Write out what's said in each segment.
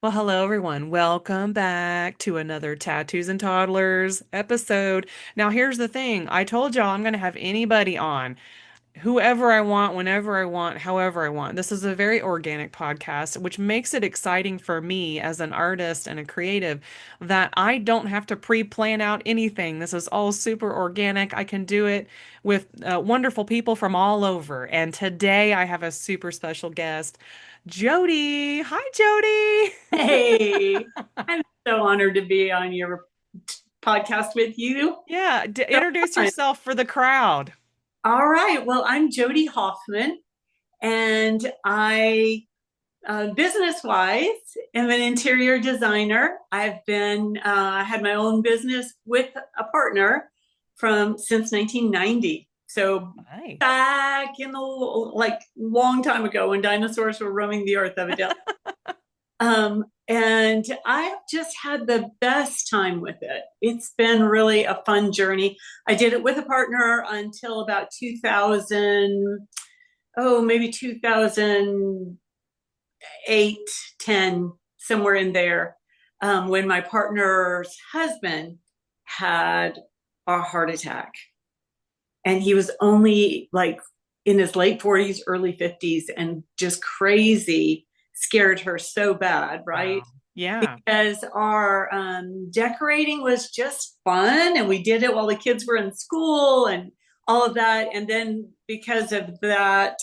Well, hello everyone. Welcome back to another Tattoos and Toddlers episode. Now, here's the thing. I told y'all I'm going to have anybody on, whoever I want, whenever I want, however I want. This is a very organic podcast, which makes it exciting for me as an artist and a creative that I don't have to pre-plan out anything. This is all super organic. I can do it with wonderful people from all over. And today I have a super special guest, Jody. Hi, Jody. Hey, I'm so honored to be on your podcast with you. Yeah, So introduce fun. yourself for the crowd. All right. Well, I'm Jody Hoffman, and business-wise, am an interior designer. I had my own business with a partner from since 1990. So Hi. back in the long time ago when dinosaurs were roaming the earth, evidently. And I've just had the best time with it. It's been really a fun journey. I did it with a partner until about 2000, maybe 2008, 10, somewhere in there, when my partner's husband had a heart attack. And he was only like in his late 40s, early 50s, and just crazy, scared her so bad, right? Wow. Yeah. Because our decorating was just fun and we did it while the kids were in school and all of that. And then because of that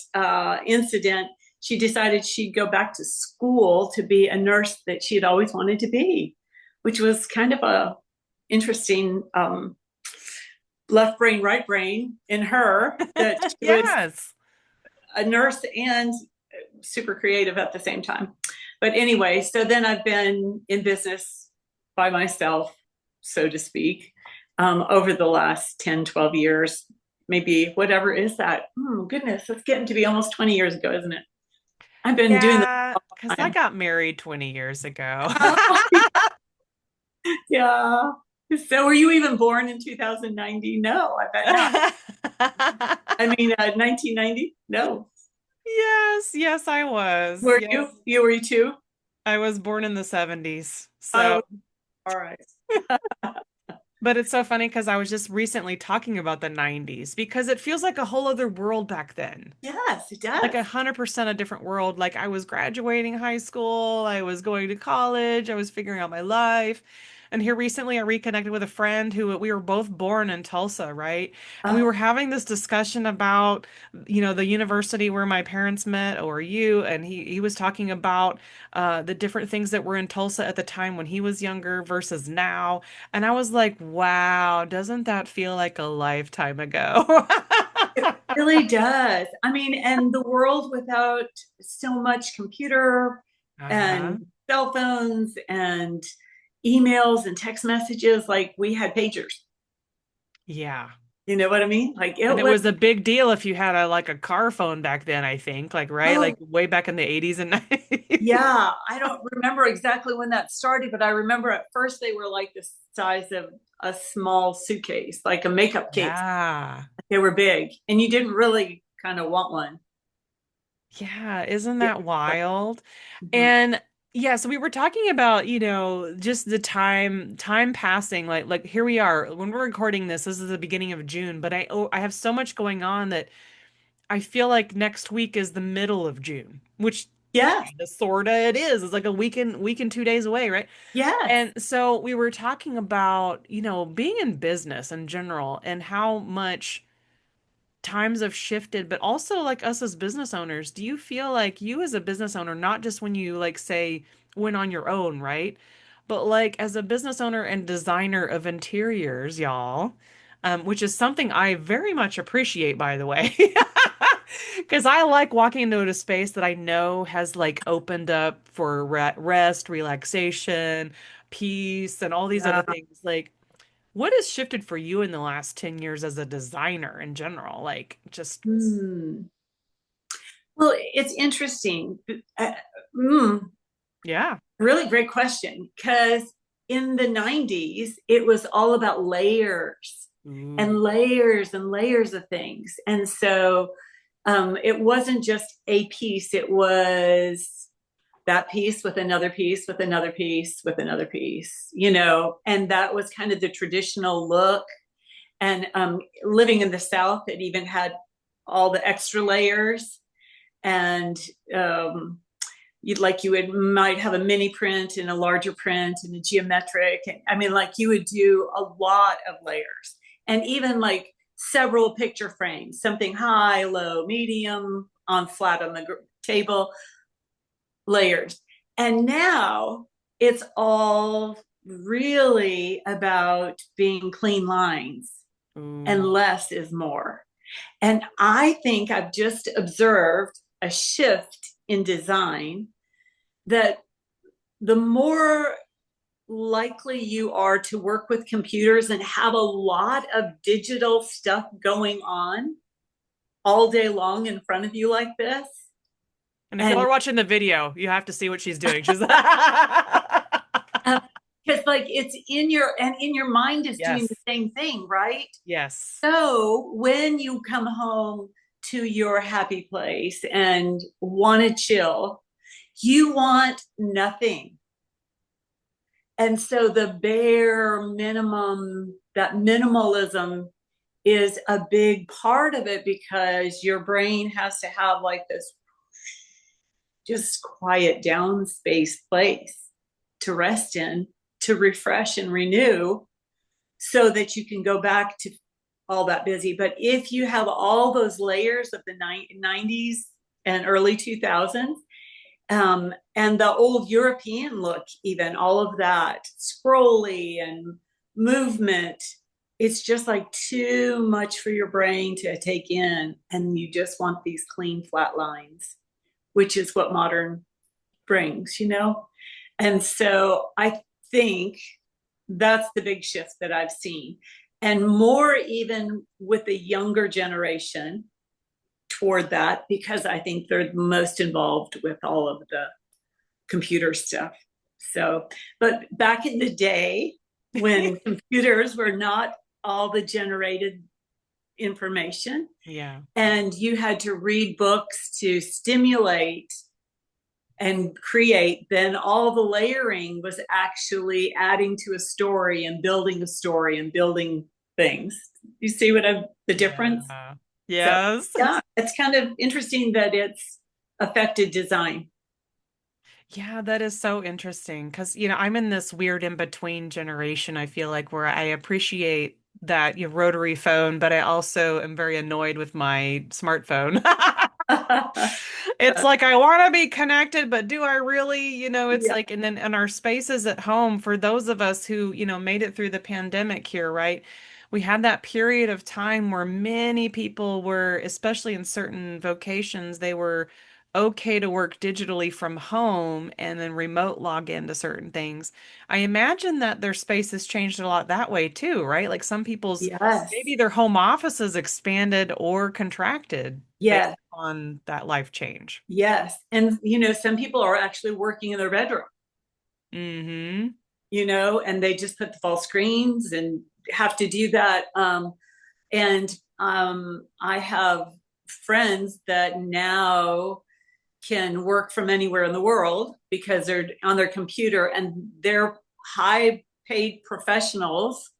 incident, she decided she'd go back to school to be a nurse that she had always wanted to be, which was kind of a interesting left brain, right brain in her that she was Yes. a nurse and super creative at the same time. But anyway, so then I've been in business by myself, so to speak, over the last 10, 12 years, maybe whatever is that. Oh, goodness, it's getting to be almost 20 years ago, isn't it? I've been doing this Yeah, all because the I time. got married 20 years ago. Yeah. So were you even born in 2090? No, I bet not. I mean, 1990? No. Yes, yes, I was. Were Yes. you? You were you too? I was born in the 70s. So, Oh, all right. but it's so funny because I was just recently talking about the 90s because it feels like a whole other world back then. Yes, it Like does. 100% a different world. Like I was graduating high school, I was going to college, I was figuring out my life. And here recently I reconnected with a friend who we were both born in Tulsa, right? And we Uh, were having this discussion about, the university where my parents met, ORU, and he was talking about the different things that were in Tulsa at the time when he was younger versus now. And I was like, wow, doesn't that feel like a lifetime ago? it really does. I mean, and the world without so much computer Uh-huh. and cell phones and emails and text messages, like we had pagers. Yeah. You know what I mean? Like And it it was, was a big deal if you had a car phone back then, I think, like right, like oh, way back in the 80s and 90s. yeah. I don't remember exactly when that started, but I remember at first they were like the size of a small suitcase, like a makeup case. Yeah. They were big, and you didn't really kind of want one. Yeah, isn't Yeah. that wild? Mhm. And yeah, so we were talking about, just the time passing, like here we are. When we're recording this is the beginning of June, but I have so much going on that I feel like next week is the middle of June, which Yes. kind of sorta it is. It's like a week and 2 days away, right? Yes. And so we were talking about, being in business in general and how much times have shifted, but also like us as business owners, do you feel like you as a business owner, not just when you like say went on your own, right? But like as a business owner and designer of interiors, y'all, which is something I very much appreciate, by the way. Because I like walking into a space that I know has like opened up for rest, relaxation, peace, and all these other Yeah. things. Like, what has shifted for you in the last 10 years as a designer in general? Like, just, Hmm. Well, it's interesting. Uh, mm, yeah. Really great question. Because in the 90s, it was all about layers Ooh, and layers and layers of things. And so it wasn't just a piece, it was that piece with another piece with another piece with another piece, you know, and that was kind of the traditional look. And living in the South, it even had all the extra layers. And you would might have a mini print and a larger print and a geometric. And, I mean, like you would do a lot of layers, and even like several picture frames, something high, low, medium, on flat on the table, layers. And now it's all really about being clean lines, and Ooh. less is more. And I think I've just observed a shift in design, that the more likely you are to work with computers and have a lot of digital stuff going on all day long in front of you like this. And if y'all And are watching the video, you have to see what she's doing. She's because like it's in your, and in your mind is doing the Yes. same thing, right? Yes. So when you come home to your happy place and want to chill, you want nothing. And so the bare minimum, that minimalism is a big part of it, because your brain has to have like this just quiet down space place to rest in, to refresh and renew, so that you can go back to all that busy. But if you have all those layers of the 90s and early 2000s, and the old European look, even all of that scrolly and movement, it's just like too much for your brain to take in. And you just want these clean, flat lines, which is what modern brings, you know? And so I think that's the big shift that I've seen. And more even with the younger generation toward that, because I think they're most involved with all of the computer stuff. So, but back in the day when computers were not all the generated information, Yeah. and you had to read books to stimulate and create, then all the layering was actually adding to a story and building a story and building things. You see what the difference? Yeah. So Yes. yeah, it's kind of interesting that it's affected design. Yeah, that is so interesting because, I'm in this weird in between generation, I feel like, where I appreciate that rotary phone, but I also am very annoyed with my smartphone. It's like I want to be connected, but do I really? It's Yeah. like, and then in our spaces at home, for those of us who, made it through the pandemic here, right? We had that period of time where many people were, especially in certain vocations, they were okay to work digitally from home and then remote log into certain things. I imagine that their space has changed a lot that way too, right? Like some people's, Yes. maybe their home offices expanded or contracted based Yes. on that life change. Yes. And, you know, some people are actually working in their bedroom, Mm-hmm. you know, and they just put the false screens and have to do that. And I have friends that now can work from anywhere in the world because they're on their computer, and they're high paid professionals,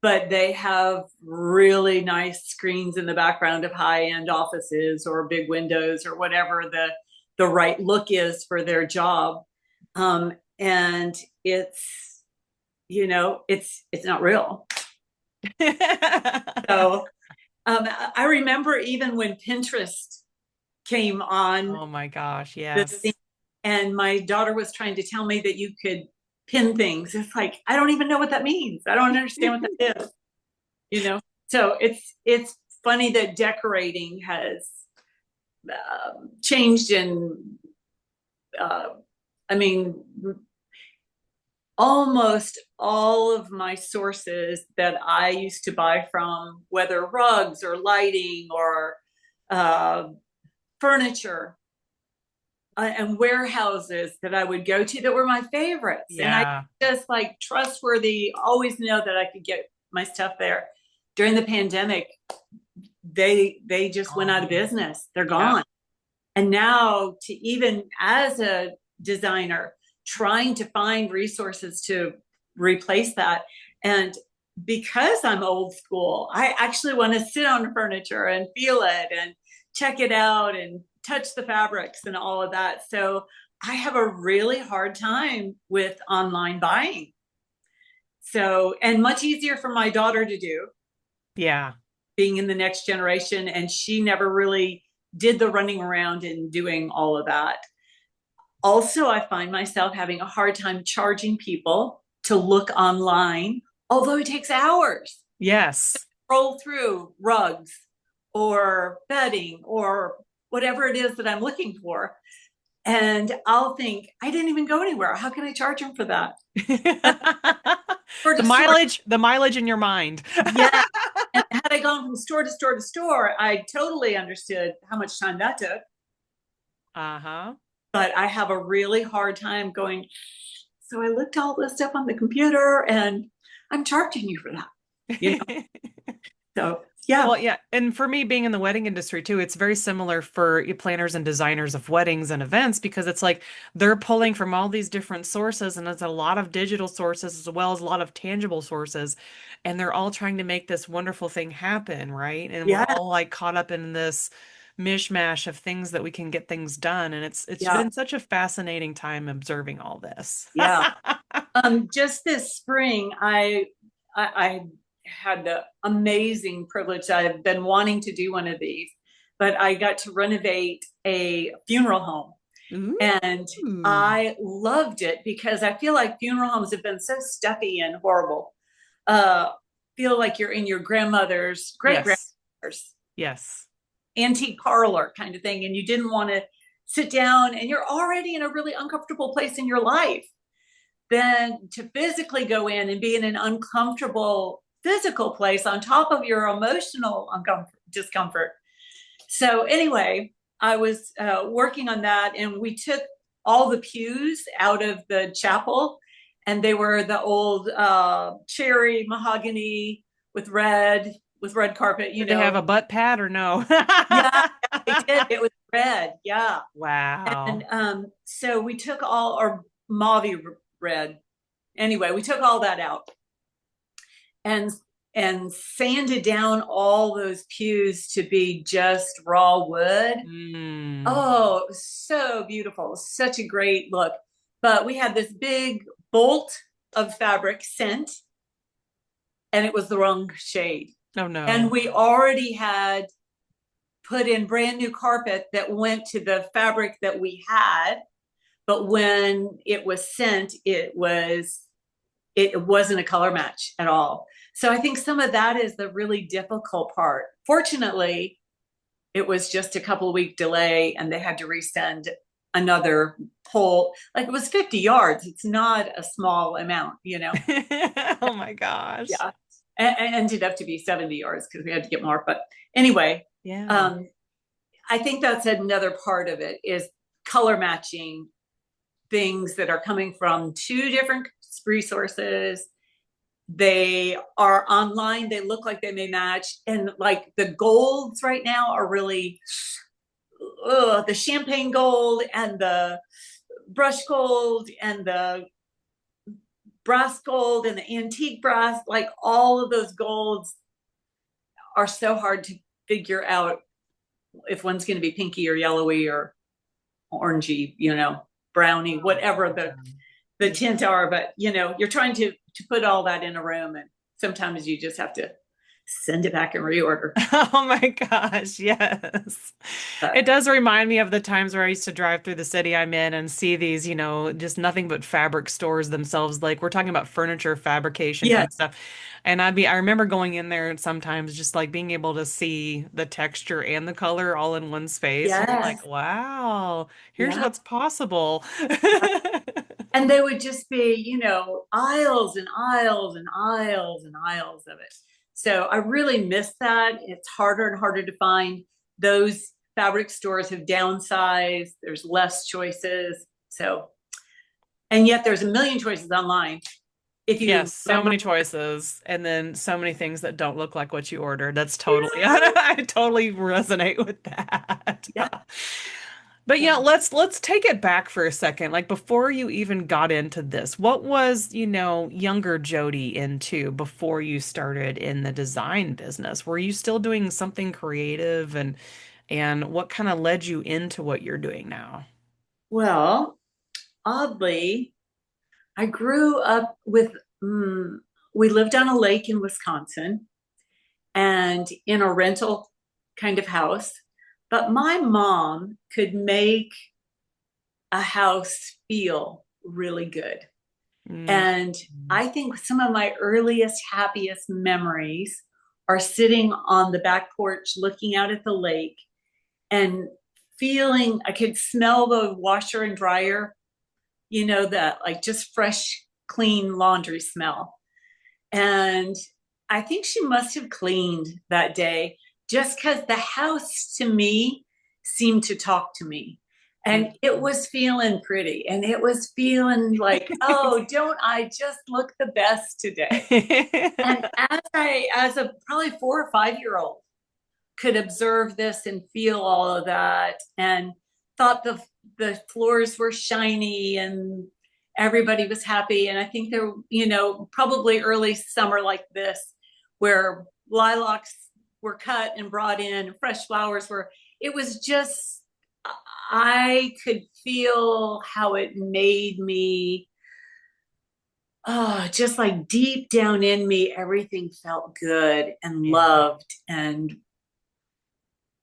but they have really nice screens in the background of high end offices or big windows or whatever the right look is for their job. And it's, you know, it's not real. So I remember even when Pinterest came on Oh my gosh, the scene, yes. and my daughter was trying to tell me that you could pin things. It's like, I don't even know what that means. I don't understand what that is, you know? So it's funny that decorating has changed. And uh, I mean, almost all of my sources that I used to buy from, whether rugs or lighting or uh, furniture, and warehouses that I would go to that were my favorites. And I Yeah. just like trustworthy, always know that I could get my stuff there. During the pandemic, they just went out of Um, business. They're yep. gone. And now, to even as a designer, trying to find resources to replace that. And because I'm old school, I actually want to sit on the furniture and feel it and check it out and touch the fabrics and all of that. So I have a really hard time with online buying. So, and much easier for my daughter to do, Yeah. being in the next generation. And she never really did the running around and doing all of that. Also, I find myself having a hard time charging people to look online, although it takes hours. Yes. Roll through rugs or bedding or whatever it is that I'm looking for. And I'll think, I didn't even go anywhere. How can I charge them for that? Store The to store. mileage in your mind. Yeah. And had I gone from store to store to store, I totally understood how much time that took. Uh-huh. But I have a really hard time going, so I looked all this stuff on the computer and I'm charging you for that. You know? So yeah. Well, yeah. And for me, being in the wedding industry too, it's very similar for planners and designers of weddings and events because it's like they're pulling from all these different sources and it's a lot of digital sources as well as a lot of tangible sources. And they're all trying to make this wonderful thing happen, right? And we're Yeah. all like caught up in this mishmash of things that we can get things done. And it's Yeah. been such a fascinating time observing all this. Yeah. Just this spring, I had the amazing privilege. I've been wanting to do one of these, but I got to renovate a funeral home. And Ooh. I loved it because I feel like funeral homes have been so stuffy and horrible. Uh, feel like you're in your grandmother's, great Yes. grandmother's Yes. antique parlor kind of thing. And you didn't want to sit down and you're already in a really uncomfortable place in your life. Then to physically go in and be in an uncomfortable physical place on top of your emotional discomfort. So anyway, I was working on that, and we took all the pews out of the chapel, and they were the old cherry mahogany with red carpet. You Did they have know, a butt pad or no? yeah, they did. It was red, yeah. And Wow. so we took all, or mauve red. Anyway, we took all that out and sanded down all those pews to be just raw wood. Mm. Oh, it was so beautiful. Such a great look. But we had this big bolt of fabric sent, and it was the wrong shade. Oh And no. we already had put in brand new carpet that went to the fabric that we had. But when it was sent, it wasn't a color match at all. So I think some of that is the really difficult part. Fortunately, it was just a couple of week delay and they had to resend another pole. Like it was 50 yards. It's not a small amount, you know? Oh my gosh. Yeah. And ended up to be 70 yards because we had to get more. But anyway, Yeah. um, I think that's another part of it is color matching things that are coming from two different resources. They are online, they look like they may match, and like the golds right now are really the champagne gold and the brush gold and the brass gold and the antique brass, like all of those golds are so hard to figure out if one's going to be pinky or yellowy or orangey, you know, brownie, whatever the tint are. But you know, you're trying to put all that in a room, and sometimes you just have to send it back and reorder. Oh my gosh, yes. But It does remind me of the times where I used to drive through the city I'm in and see these, just nothing but fabric stores themselves. Like we're talking about furniture fabrication yeah, kind of stuff. And I remember going in there sometimes just like being able to see the texture and the color all in one space. And you're like, yes, wow, here's yeah. what's possible. And they would just be, you know, aisles and aisles and aisles and aisles of it. So I really miss that. It's harder and harder to find. Those fabric stores have downsized. There's less choices. So, and yet there's a million choices online. If Yes, you so remember, many choices, and then so many things that don't look like what you ordered. That's totally, yeah, I totally resonate with that. yeah. But yeah, Yeah. let's take it back for a second. Like before you even got into this, what was, younger Jody into before you started in the design business? Were you still doing something creative and what kind of led you into what you're doing now? Well, oddly, I grew up with, we lived on a lake in Wisconsin and in a rental kind of house. But my mom could make a house feel really good. Mm. And I think some of my earliest, happiest memories are sitting on the back porch looking out at the lake and feeling I could smell the washer and dryer, that like just fresh, clean laundry smell. And I think she must have cleaned that day just because the house to me seemed to talk to me. And it Mm. was feeling pretty and it was feeling like, oh, don't I just look the best today? And as a probably 4 or 5 year old, could observe this and feel all of that and thought the floors were shiny and everybody was happy. And I think there, probably early summer like this, where lilacs were cut and brought in, fresh flowers were, it was just, I could feel how it made me, oh, just like deep down in me, everything felt good and Yeah. loved. And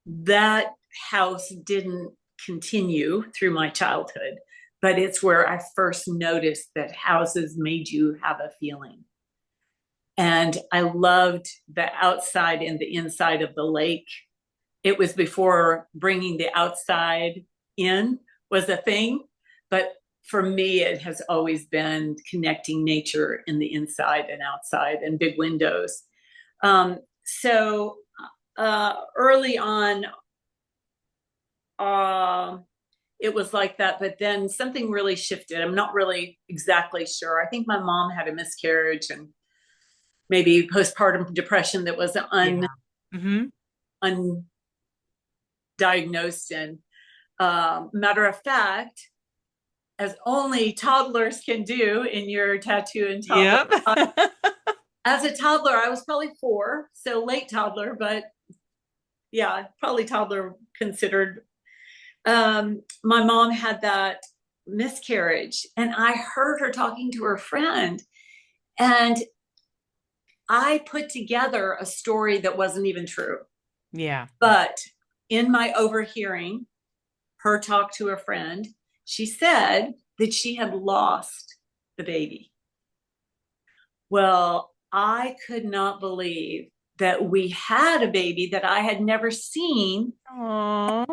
that house didn't continue through my childhood, but it's where I first noticed that houses made you have a feeling. And I loved the outside and the inside of the lake. It was before bringing the outside in was a thing, but for me, it has always been connecting nature in the inside and outside and big windows. So early on, uh, it was like that, but then something really shifted. I'm not really exactly sure. I think my mom had a miscarriage and maybe postpartum depression that was Yeah. Hmm. undiagnosed. And matter of fact, as only toddlers can do in your tattoo and toddler. Yep. As a toddler, I was probably 4, so late toddler, but yeah, probably toddler considered. My mom had that miscarriage, and I heard her talking to her friend, and I put together a story that wasn't even true. Yeah. But in my overhearing her talk to a friend, she said that she had lost the baby. Well, I could not believe that we had a baby that I had never seen. Aw.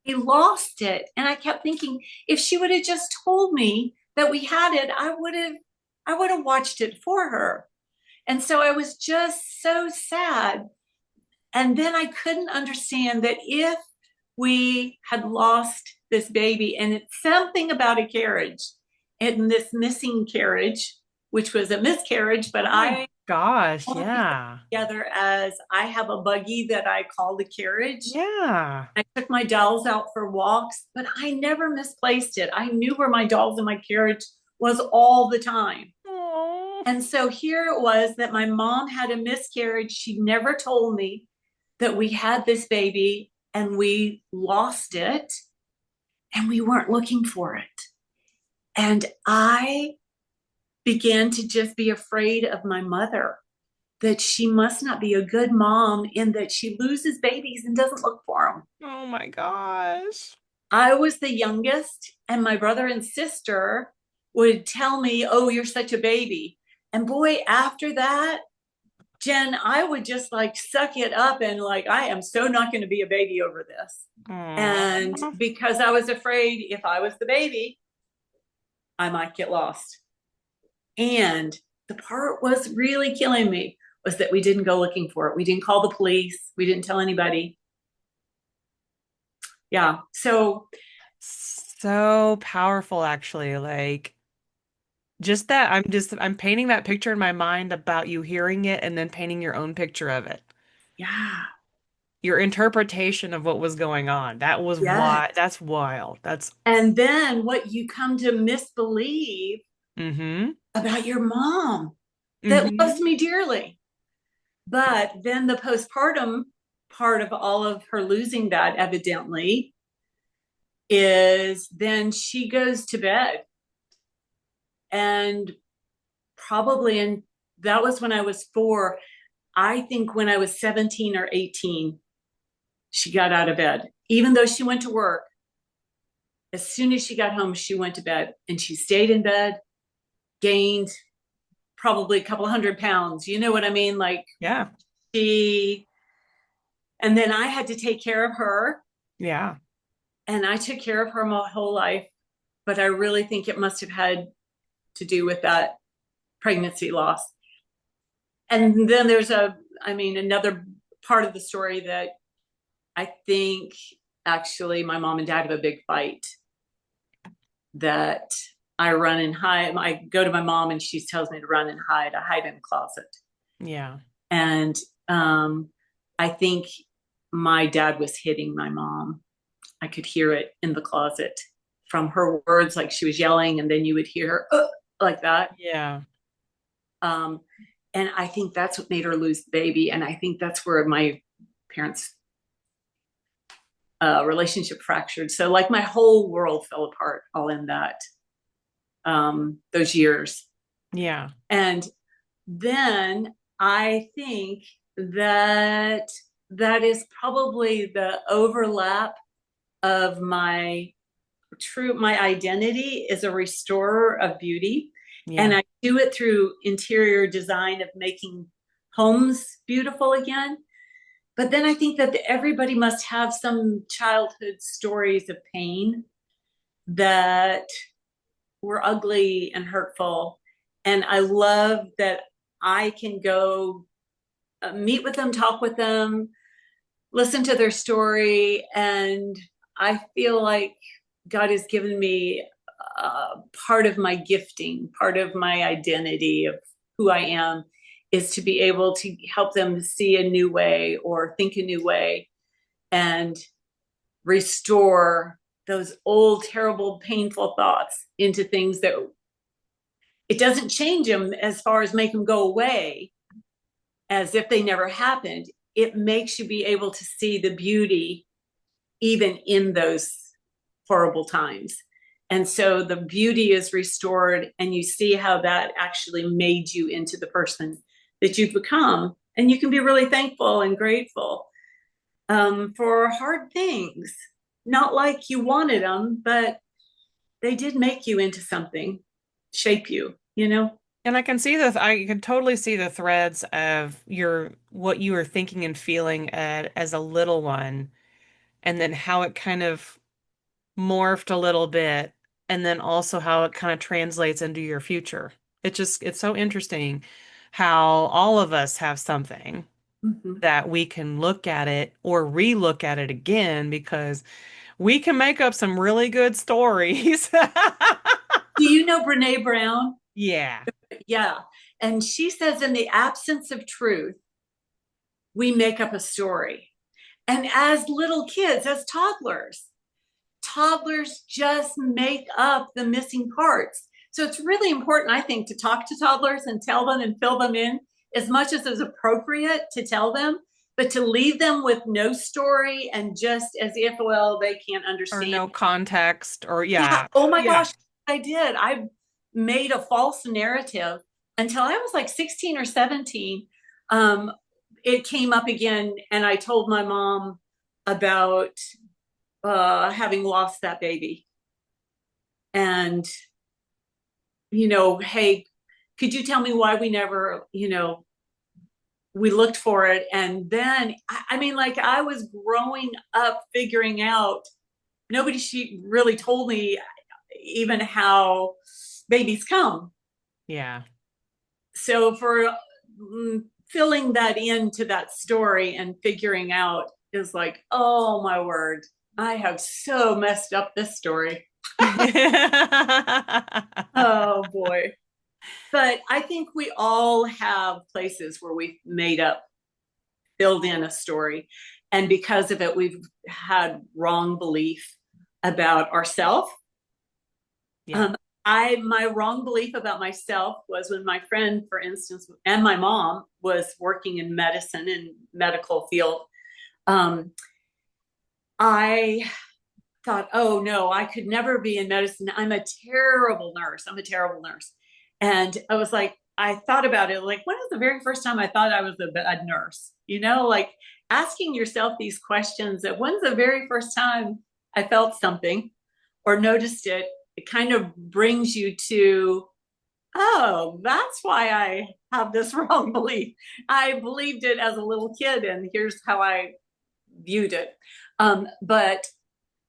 We lost it. And I kept thinking, if she would have just told me that we had it, I would have watched it for her. And so I was just so sad. And then I couldn't understand that if we had lost this baby, and it's something about a carriage and this missing carriage, which was a miscarriage, but Oh my I gosh. all pieced it Yeah. together as I have a buggy that I call the carriage. Yeah. I took my dolls out for walks, but I never misplaced it. I knew where my dolls and my carriage was all the time. Oh. And so here it was that my mom had a miscarriage. She never told me that we had this baby and we lost it and we weren't looking for it. And I began to just be afraid of my mother, that she must not be a good mom in that she loses babies and doesn't look for them. Oh my gosh. I was the youngest, and my brother and sister would tell me, "Oh, you're such a baby." And boy, after that, Jen, I would just like suck it up and like, I am so not going to be a baby over this. And Aw. because I was afraid if I was the baby, I might get lost. And the part was really killing me was that we didn't go looking for it. We didn't call the police. We didn't tell anybody. Yeah. So So powerful, actually. Like, just that I'm painting that picture in my mind about you hearing it and then painting your own picture of it. yeah, Your interpretation of what was going on. That was Yes. why that's wild. That's And then what you come to misbelieve mm-hmm. about your mom that Mm-hmm. loves me dearly. But then the postpartum part of all of her losing that, evidently, is then she goes to bed. And probably, and that was when I was 4. I think when I was 17 or 18, she got out of bed. Even though she went to work, as soon as she got home, she went to bed and she stayed in bed, gained probably a couple 100 pounds. You know what I mean? Like Yeah. she, and then I had to take care of her, Yeah. and I took care of her my whole life. But I really think it must have had to do with that pregnancy loss. And then there's another part of the story that I think actually my mom and dad have a big fight that I run and hide. I go to my mom and she tells me to run and hide. I hide in the closet. Yeah. And I think my dad was hitting my mom. I could hear it in the closet from her words, like she was yelling, and then you would hear her like that. Yeah. Um, and I think that's what made her lose the baby. And I think that's where my parents' relationship fractured. So, like, my whole world fell apart all in that those years. Yeah. And then I think that that is probably the overlap of my identity is a restorer of beauty. And Yeah. I do it through interior design of making homes beautiful again. But then I think that everybody must have some childhood stories of pain that were ugly and hurtful. And I love that I can go meet with them, talk with them, listen to their story. And I feel like God has given me part of my gifting, part of my identity of who I am is to be able to help them see a new way or think a new way and restore those old, terrible, painful thoughts into things that it doesn't change them as far as make them go away as if they never happened. It makes you be able to see the beauty even in those horrible times. And so the beauty is restored, and you see how that actually made you into the person that you've become. And you can be really thankful and grateful for hard things. Not like you wanted them, but they did make you into something, shape you, you know? And I can totally see the threads of your what you were thinking and feeling as a little one, and then how it kind of morphed a little bit, and then also how it kind of translates into your future. It's so interesting how all of us have something Mm-hmm. that we can look at it or re-look at it again because we can make up some really good stories. Do you know Brene Brown? Yeah. Yeah. And she says, in the absence of truth, we make up a story. And as little kids, as toddlers just make up the missing parts. So it's really important, I think, to talk to toddlers and tell them and fill them in as much as is appropriate to tell them, but to leave them with no story and just as if, well, they can't Or understand. no context or Yeah. yeah. Oh my Yeah. gosh, I did. I made a false narrative until I was like 16 or 17. Um, it came up again, and I told my mom about having lost that baby. And, hey, could you tell me why we never, we looked for it? And then, I mean, like I was growing up figuring out, she really told me even how babies come. Yeah. So for filling that into that story and figuring out is like, oh my word, I have so messed up this story. Oh boy. But I think we all have places where we've made up, filled in a story. And because of it, we've had wrong belief about ourselves. Yeah. Um, my wrong belief about myself was when my friend, for instance, and my mom was working in medicine and medical field. Um, I thought, oh no, I could never be in medicine. I'm a terrible nurse. I'm a terrible nurse. And I was like, I thought about it like, when was the very first time I thought I was a bad nurse? You know, like asking yourself these questions that when's the very first time I felt something or noticed it, it kind of brings you to, oh, that's why I have this wrong belief. I believed it as a little kid, and here's how I viewed it. But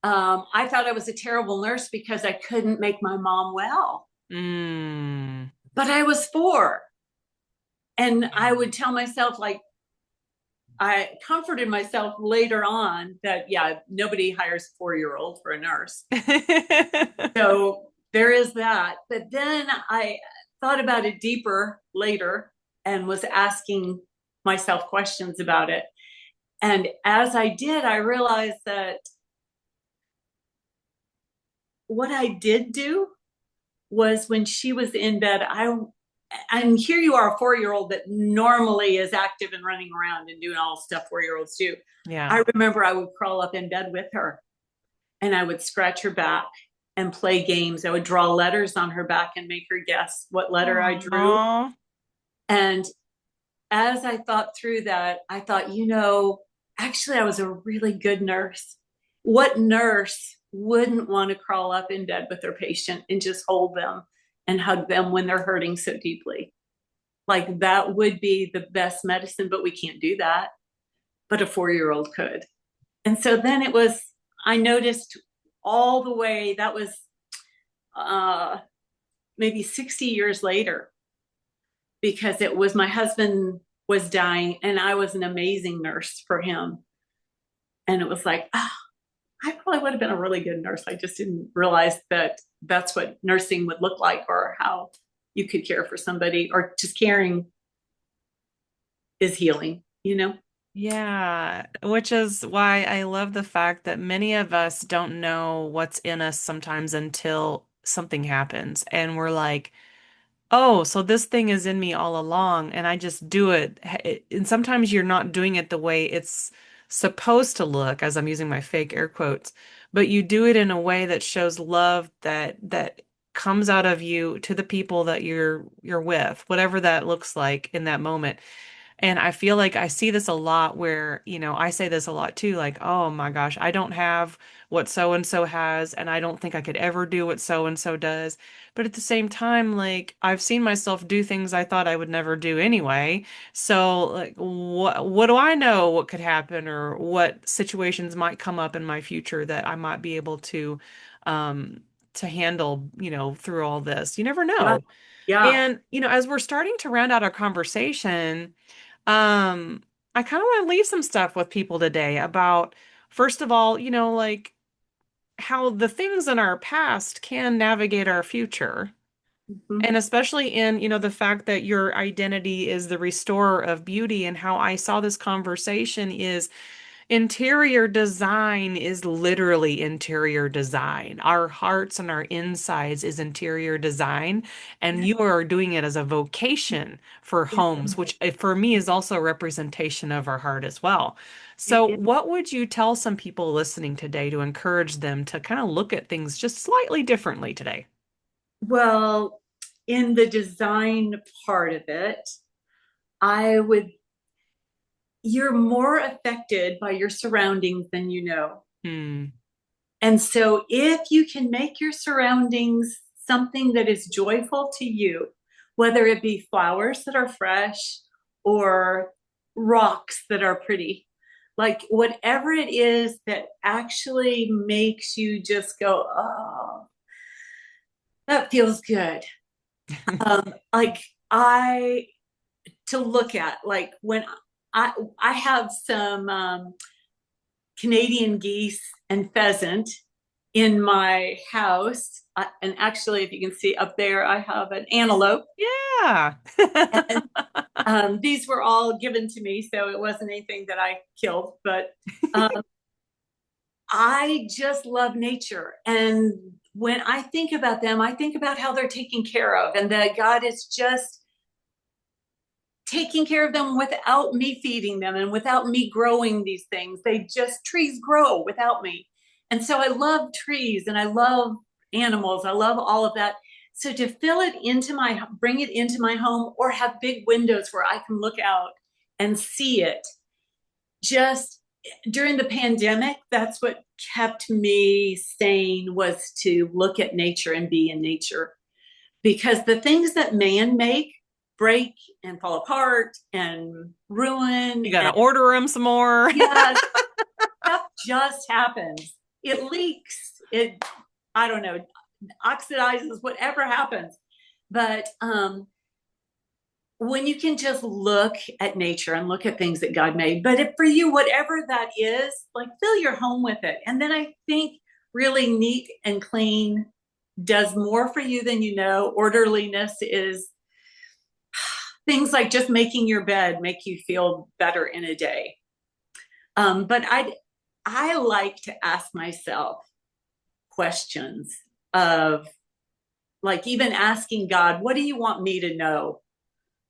I thought I was a terrible nurse because I couldn't make my mom well. Mm. But I was four. And I Yeah. would tell myself, like, I comforted myself later on that, yeah, nobody hires a 4-year old for a nurse. So there is that. But then I thought about it deeper later and was asking myself questions about it. And as I did, I realized that what I did do was when she was in bed, and here you are, a 4-year old that normally is active and running around and doing all stuff 4-year olds do. Yeah. I remember I would crawl up in bed with her and I would scratch her back and play games. I would draw letters on her back and make her guess what letter I drew. Aw. And as I thought through that, I thought, actually, I was a really good nurse. What nurse wouldn't want to crawl up in bed with their patient and just hold them and hug them when they're hurting so deeply? Like that would be the best medicine, but we can't do that. But a 4-year old could. And so then I noticed all the way, that was uh, maybe 60 years later, because it was my husband was dying and I was an amazing nurse for him. And it was like, I probably would have been a really good nurse. I just didn't realize that that's what nursing would look like, or how you could care for somebody, or just caring is healing, you know? Yeah, which is why I love the fact that many of us don't know what's in us sometimes until something happens. And we're like, oh, so this thing is in me all along, and I just do it. And sometimes you're not doing it the way it's supposed to look, as I'm using my fake air quotes, but you do it in a way that shows love that comes out of you to the people that you're with, whatever that looks like in that moment. And I feel like I see this a lot where, I say this a lot too, like, oh my gosh, I don't have what so and so has, and I don't think I could ever do what so and so does. But at the same time, like, I've seen myself do things I thought I would never do anyway. So, like, what do I know what could happen or what situations might come up in my future that I might be able um, to handle, through all this? You never Yeah. know. Yeah. And, as we're starting to round out our conversation, um, I kind of want to leave some stuff with people today about, first of all, like how the things in our past can navigate our future. Mm-hmm. And especially in, the fact that your identity is the restorer of beauty, and how I saw this conversation is interior design is literally interior design. Our hearts and our insides is interior design, and you are doing it as a vocation for Yeah. homes, which for me is also a representation of our heart as well. It So, is. what would you tell some people listening today to encourage them to kind of look at things just slightly differently today? Well, in the design part of it, I would, you're more affected by your surroundings than you know. Hmm. And so if you can make your surroundings something that is joyful to you, whether it be flowers that are fresh or rocks that are pretty, like whatever it is that actually makes you just go, oh, that feels good. Like I to look at, like when I have some Canadian geese and pheasant in my house. And actually, if you can see up there, I have an antelope. Yeah. And These were all given to me, so it wasn't anything that I killed, but um, I just love nature. And when I think about them, I think about how they're taken care of and that God is just taking care of them without me feeding them and without me growing these things. Trees grow without me. And so I love trees and I love animals. I love all of that. So to bring it into my home or have big windows where I can look out and see it, just during the pandemic, that's what kept me sane, was to look at nature and be in nature. Because the things that man make break and fall apart and ruin, You got to and order them some more. yeah, stuff just happens. It leaks. I don't know, oxidizes, whatever happens. But when you can just look at nature and look at things that God made. But if for you, whatever that is, like, fill your home with it. And then I think really neat and clean does more for you than you know. Orderliness is things like just making your bed make you feel better in a day. But I like to ask myself questions of, like, even asking God, what do you want me to know?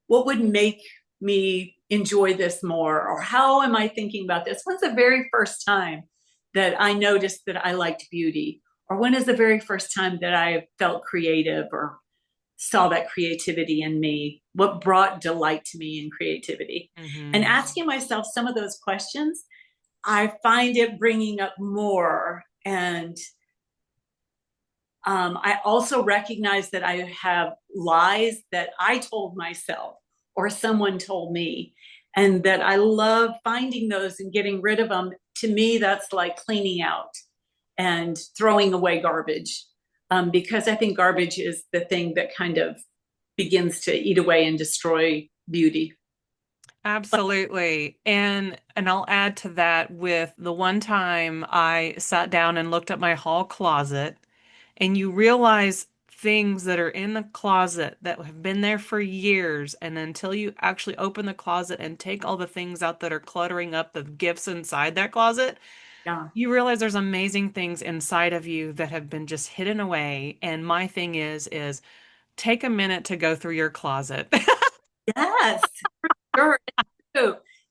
What would make me enjoy this more? Or how am I thinking about this? When's the very first time that I noticed that I liked beauty? Or when is the very first time that I felt creative or saw that creativity in me? What brought delight to me in creativity? And Hmm. asking myself some of those questions, I find it bringing up more. And I also recognize that I have lies that I told myself or someone told me, and that I love finding those and getting rid of them. To me, that's like cleaning out and throwing away garbage, because I think garbage is the thing that kind of begins to eat away and destroy beauty. Absolutely. And I'll add to that with the one time I sat down and looked at my hall closet, and you realize things that are in the closet that have been there for years, and until you actually open the closet and take all the things out that are cluttering up the gifts inside that closet, Yeah. you realize there's amazing things inside of you that have been just hidden away. And my thing is take a minute to go through your closet. Yes, sure.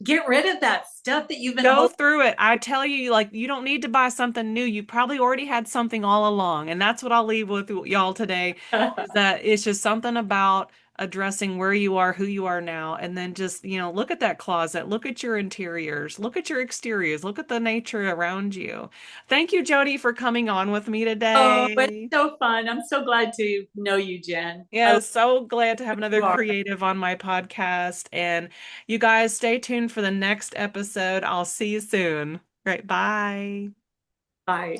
Get rid of that stuff that you've been Go holding. through it. I tell you, like, you don't need to buy something new. You probably already had something all along. And that's what I'll leave with y'all today, is that it's just something about addressing where you are, who you are now, and then just, look at that closet, look at your interiors, look at your exteriors, look at the nature around you. Thank you, Jody, for coming on with me Oh, it's today. so fun. I'm so glad to know you, Jen. I Yeah, love so glad to have who another you are. creative on my podcast. And you guys stay tuned for the next episode. I'll see you soon. Right, bye. Bye.